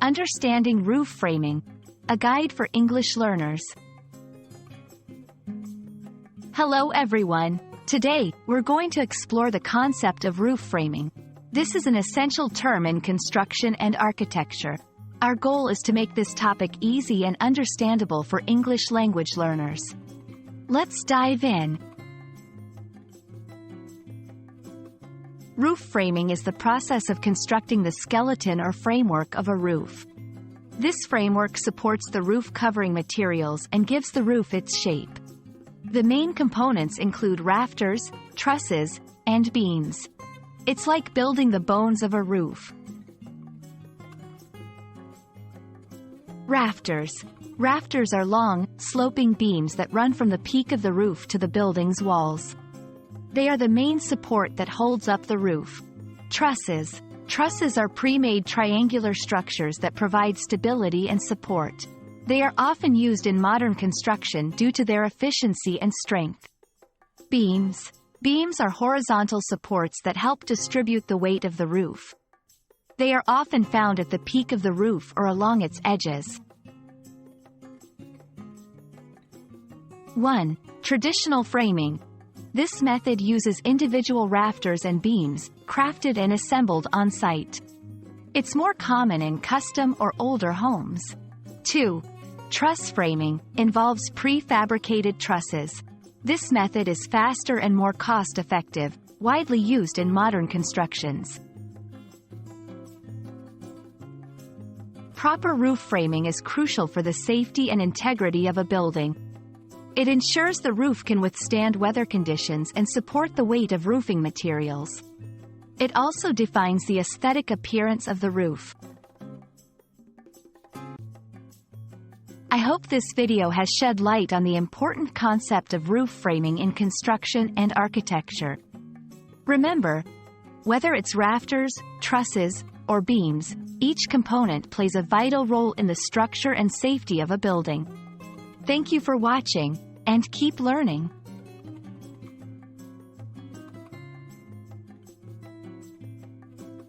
Understanding Roof Framing, a guide for English learners. Hello everyone. Today, we're going to explore the concept of roof framing. This is an essential term in construction and architecture. Our goal is to make this topic easy and understandable for English language learners. Let's dive in. Roof framing is the process of constructing the skeleton or framework of a roof. This framework supports the roof covering materials and gives the roof its shape. The main components include rafters, trusses, and beams. It's like building the bones of a roof. Rafters. Rafters are long, sloping beams that run from the peak of the roof to the building's walls. They are the main support that holds up the roof. Trusses. Trusses are pre-made triangular structures that provide stability and support. They are often used in modern construction due to their efficiency and strength. Beams. Beams are horizontal supports that help distribute the weight of the roof. They are often found at the peak of the roof or along its edges. 1. Traditional framing. This method uses individual rafters and beams, crafted and assembled on site. It's more common in custom or older homes. 2. Truss framing involves prefabricated trusses. This method is faster and more cost-effective, widely used in modern constructions. Proper roof framing is crucial for the safety and integrity of a building. It ensures the roof can withstand weather conditions and support the weight of roofing materials. It also defines the aesthetic appearance of the roof. I hope this video has shed light on the important concept of roof framing in construction and architecture. Remember, whether it's rafters, trusses, or beams, each component plays a vital role in the structure and safety of a building. Thank you for watching, and keep learning.